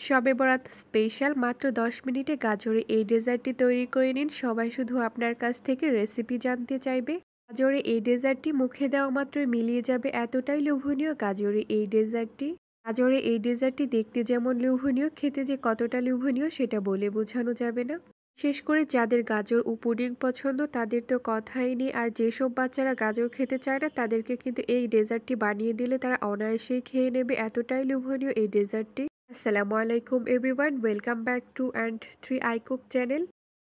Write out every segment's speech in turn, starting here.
শবে বরাত স্পেশাল মাত্র ১০ মিনিটে গাজরে এই ডেজার্টটি তৈরি করে নিন। সবাই শুধু আপনার কাছ থেকে রেসিপি জানতে চাইবে। গাজরে এই ডেজার্টটি মুখে দেওয়া মাত্রই মিলিয়ে যাবে, এতটাই লোভনীয় গাজরে এই ডেজার্টটি। গাজরে এই ডেজার্টটি দেখতে যেমন লোভনীয়, খেতে যে কতটা লোভনীয় সেটা বলে বোঝানো যাবে না। বিশেষ করে যাদের গাজর ও পুডিং পছন্দ তাদের তো কথাই নেই। আর যেসব বাচ্চারা গাজর খেতে চায় না তাদেরকে কিন্তু এই ডেজার্টটি বানিয়ে দিলে তারা অনায়াসেই খেয়ে নেবে, এতটাই লোভনীয় এই ডেজার্টটি। আসসালামু আলাইকুম everyone, welcome back to and 3 I cook channel.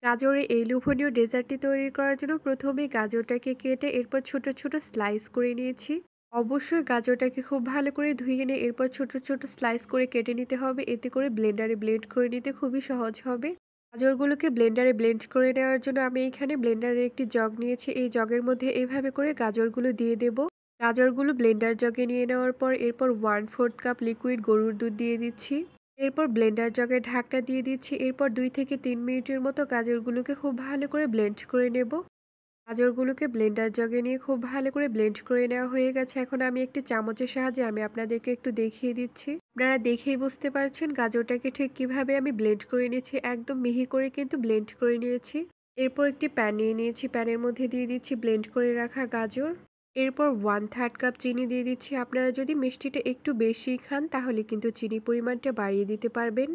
গাজরের এই লোভনীয় ডেজার্টটি তৈরি করার জন্য প্রথমে গাজরটাকে কেটে এরপর ছোট ছোট স্লাইস করে নিয়েছি। অবশ্যই গাজরটাকে খুব ভালো করে ধুয়ে নিয়ে এরপর ছোট ছোট স্লাইস করে কেটে নিতে হবে, এতে করে ব্লেন্ডারে ব্লেন্ড করে নিতে খুবই সহজ হবে। গাজরগুলোকে ব্লেন্ডারে ব্লেন্ড করে নেওয়ার জন্য আমি এখানে ব্লেন্ডারের একটি জগ নিয়েছি। এই জগের মধ্যে এভাবে করে গাজরগুলো দিয়ে দেব। গাজরগুলো ব্লেন্ডার জগে নিয়ে নেওয়ার পর এরপর 1/4 কাপ লিকুইড গরুর দুধ দিয়ে দিচ্ছি। এরপর ব্লেন্ডার জগে ঢাকনা দিয়ে দিচ্ছি। এরপর 2 থেকে 3 মিনিটের মতো গাজরগুলোকে খুব ভালো করে ব্লেন্ড করে নেব। গাজরগুলোকে ব্লেন্ডার জগে নিয়ে খুব ভালো করে ব্লেন্ড করে নেওয়া হয়ে গেছে। এখন আমি একটি চামচের সাহায্যে আমি আপনাদেরকে একটু দেখিয়ে দিচ্ছি। আপনারা দেখেই বুঝতে পারছেন গাজরটাকে ঠিক কিভাবে আমি ব্লেন্ড করে নিয়েছি, একদম মিহি করে কিন্তু ব্লেন্ড করে নিয়েছি। এরপর একটি প্যান নিয়ে নিয়েছি, প্যানের মধ্যে দিয়ে দিচ্ছি ব্লেন্ড করে রাখা গাজর। এরপর 1/3 কাপ চিনি দিয়ে দিচ্ছি। আপনারা যদি মিষ্টিটা একটু বেশি খান তাহলে কিন্তু চিনি পরিমাণটা বাড়িয়ে দিতে পারবেন।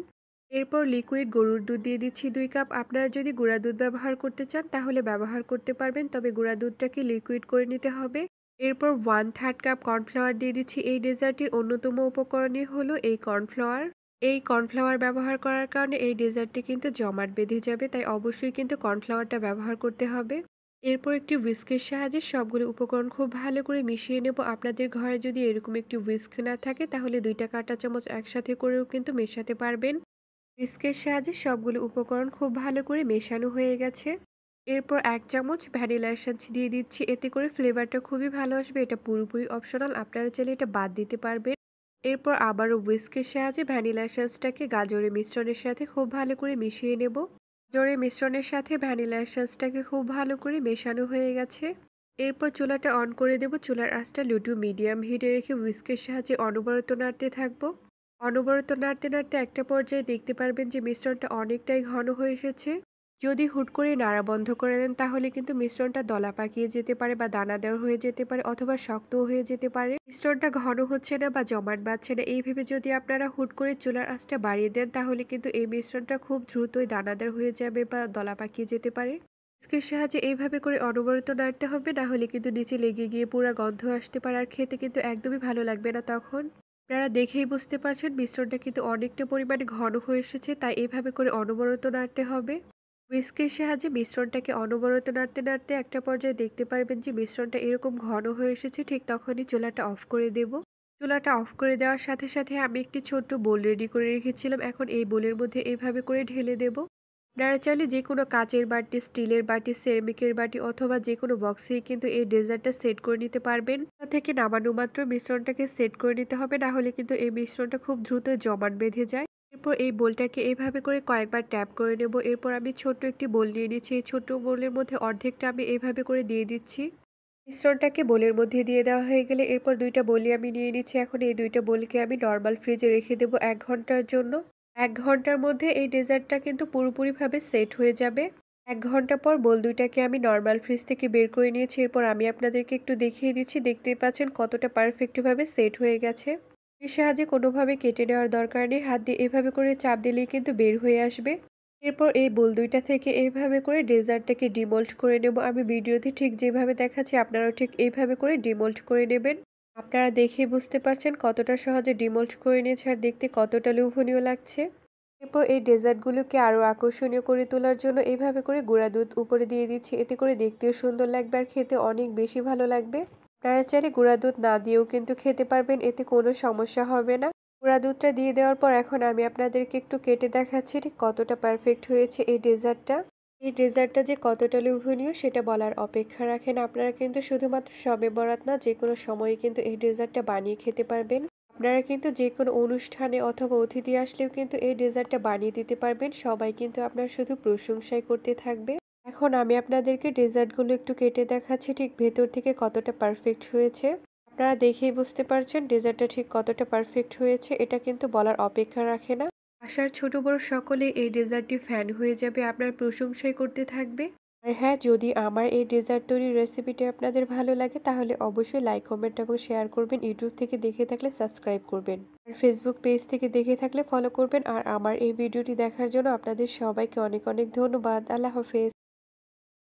এরপর লিকুইড গরুর দুধ দিয়ে দিচ্ছি 2 কাপ। আপনারা যদি গুঁড়া দুধ ব্যবহার করতে চান তাহলে ব্যবহার করতে পারবেন, তবে গুঁড়া দুধটাকে লিকুইড করে নিতে হবে। এরপর 1/3 কাপ কর্নফ্লাওয়ার দিয়ে দিচ্ছি। এই ডেজার্টটির অন্যতম উপকরণই হলো এই কর্নফ্লাওয়ার। এই কর্নফ্লাওয়ার ব্যবহার করার কারণে এই ডেজার্টটি কিন্তু জমাট বেঁধে যাবে, তাই অবশ্যই কিন্তু কর্নফ্লাওয়ারটা ব্যবহার করতে হবে। এরপর একটি হুইস্কের সাহায্যে সবগুলো উপকরণ খুব ভালো করে মিশিয়ে নেব। আপনাদের ঘরে যদি এরকম একটি হুইস্ক না থাকে তাহলে 2টা কাঁটা চামচ একসাথে করেও কিন্তু মেশাতে পারবেন। হুইস্কের সাহায্যে সবগুলো উপকরণ খুব ভালো করে মেশানো হয়ে গেছে। এরপর 1 চামচ ভ্যানিলা এসেন্স দিয়ে দিচ্ছি, এতে করে ফ্লেভারটা খুবই ভালো আসবে। এটা পুরোপুরি অপশনাল, আপনারা চাইলে এটা বাদ দিতে পারবেন। এরপর আবারও হুইস্কের সাহায্যে ভ্যানিলা এসেন্সটাকে গাজরের মিশ্রণের সাথে খুব ভালো করে মিশিয়ে নেব। গাজরের মিশ্রণের সাথে ভ্যানিলা এসেন্সটাকে খুব ভালো করে মেশানো হয়ে গেছে। এরপর চুলাটা অন করে দেব। চুলার আঁচটা লো টু মিডিয়াম হিটে রেখে হুইস্কের সাহায্যে অনবরত নাড়তে থাকবো। অনবরত নাড়তে নাড়তে একটা পর্যায়ে দেখতে পারবেন যে মিশ্রণটা অনেকটাই ঘন হয়ে এসেছে। যদি হুট করে নাড়া বন্ধ করে দেন তাহলে কিন্তু মিশ্রণটা দলা পাকিয়ে যেতে পারে বা দানাদার হয়ে যেতে পারে অথবা শক্তও হয়ে যেতে পারে। মিশ্রণটা ঘন হচ্ছে না বা জমাট বাঁধছে না এই ভেবে যদি আপনারা হুট করে চুলার আঁচটা বাড়িয়ে দেন তাহলে কিন্তু এই মিশ্রণটা খুব দ্রুতই দানাদার হয়ে যাবে বা দলা পাকিয়ে যেতে পারে। হুইস্কের সাহায্যে এইভাবে করে অনবরত নাড়তে হবে, না হলে কিন্তু নিচে লেগে গিয়ে পুরা গন্ধ আসতে পারে আর খেতে কিন্তু একদমই ভালো লাগবে না তখন। আপনারা দেখেই বুঝতে পারছেন মিশ্রণটা কিন্তু অনেকটা পরিমাণে ঘন হয়ে এসেছে, তাই এভাবে করে অনবরত নাড়তে হবে। হুইস্কের সাহায্যে মিশ্রণটাকে অনবরত নাড়তে নাড়তে একটা পর্যায়ে দেখতে পারবেন যে মিশ্রণটা এরকম ঘন হয়ে এসেছে, ঠিক তখনই চুলাটা অফ করে দেব। চুলাটা অফ করে দেওয়ার সাথে সাথে আমি একটি ছোট্ট বোল রেডি করে রেখেছিলাম, এখন এই বোলের মধ্যে এইভাবে করে ঢেলে দেব। আপনারা চাইলে যে কোনো কাচের বাটি, স্টিলের বাটি, সেরামিকের বাটি অথবা যে কোনো বক্সেই কিন্তু এই ডেজার্টটা সেট করে নিতে পারবেন। তা থেকে নামানো মাত্র মিশ্রণটাকে সেট করে নিতে হবে, না হলে কিন্তু এই মিশ্রণটা খুব দ্রুত জমাট বেঁধে যায়। এরপর এই বোলটাকে এইভাবে করে কয়েকবার ট্যাপ করে নেব। এরপর আমি ছোট্ট একটি বোল নিয়ে নিচ্ছি। এই ছোট্ট বোলের মধ্যে অর্ধেকটা আমি এইভাবে করে দিয়ে দিচ্ছি। মিশ্রণটাকে বোলের মধ্যে দিয়ে দেওয়া হয়ে গেলে এরপর 2টা বোলই আমি নিয়ে নিচ্ছি। এখন এই 2টা বোলকে আমি নর্মাল ফ্রিজে রেখে দেবো 1 ঘন্টার জন্য। 1 ঘন্টার মধ্যে এই ডেজার্টটা কিন্তু পুরোপুরিভাবে সেট হয়ে যাবে। 1 ঘন্টা পর বোল 2টাকে আমি নর্মাল ফ্রিজ থেকে বের করে নিয়েছি। এরপর আমি আপনাদেরকে একটু দেখিয়ে দিচ্ছি। দেখতেই পাচ্ছেন কতটা পারফেক্টভাবে সেট হয়ে গেছে। এর সাহায্যে কোনোভাবে কেটে নেওয়ার দরকার নেই। হাত দিয়ে এভাবে করে চাপ দিলেই কিন্তু বের হয়ে আসবে। এরপর এই বোল 2টা থেকে এইভাবে করে ডেজার্টটাকে ডিমোল্ড করে নেব। আমি ভিডিওতে ঠিক যেভাবে দেখাচ্ছি আপনারাও ঠিক এইভাবে করে ডিমোল্ড করে নেবেন। আপনারা দেখেই বুঝতে পারছেন কতটা সহজে ডিমোল্ড করে নিয়েছে আর দেখতে কতটা লোভনীয় লাগছে। এরপর এই ডেজার্টগুলোকে আরও আকর্ষণীয় করে তোলার জন্য এইভাবে করে গুঁড়া দুধ উপরে দিয়ে দিচ্ছি, এতে করে দেখতেও সুন্দর লাগবে আর খেতে অনেক বেশি ভালো লাগবে। আপনারা চাইলে গুঁড়া দুধ না দিয়েও কিন্তু খেতে পারবেন, এতে কোনো সমস্যা হবে না। গুঁড়া দুধটা দিয়ে দেওয়ার পর এখন আমি আপনাদেরকে একটু কেটে দেখাচ্ছি ঠিক কতটা পারফেক্ট হয়েছে এই ডেজার্টটা। এই ডেজার্টটা যে কতটা লোভনীয় সেটা বলার অপেক্ষা রাখে না। আপনারা কিন্তু শুধুমাত্র শবে বরাত না, যে কোনো সময়ে কিন্তু এই ডেজার্টটা বানিয়ে খেতে পারবেন। আপনারা কিন্তু যে কোনো অনুষ্ঠানে অথবা অতিথি আসলেও কিন্তু এই ডেজার্টটা বানিয়ে দিতে পারবেন। সবাই কিন্তু আপনার শুধু প্রশংসাই করতে থাকবে। এখন আমি আপনাদেরকে ডেজার্টগুলো একটু কেটে দেখাচ্ছি ঠিক ভেতর থেকে কতটা পারফেক্ট হয়েছে। আপনারা দেখেই বুঝতে পারছেন ডেজার্টটা ঠিক কতটা পারফেক্ট হয়েছে, এটা কিন্তু বলার অপেক্ষা রাখে না। বাসার ছোট বড় সকলে এই ডেজার্টটি ফ্যান হয়ে যাবে, আপনার প্রশংসাই করতে থাকবে। আর হ্যাঁ, যদি আমার এই ডেজার্ট তৈরির রেসিপিটি আপনাদের ভালো লাগে তাহলে অবশ্যই লাইক, কমেন্ট এবং শেয়ার করবেন। ইউটিউব থেকে দেখে থাকলে সাবস্ক্রাইব করবেন। আর ফেসবুক পেজ থেকে দেখে থাকলে ফলো করবেন। আর আমার এই ভিডিওটি দেখার জন্য আপনাদের সবাইকে অনেক অনেক ধন্যবাদ। আল্লাহ হাফেজ।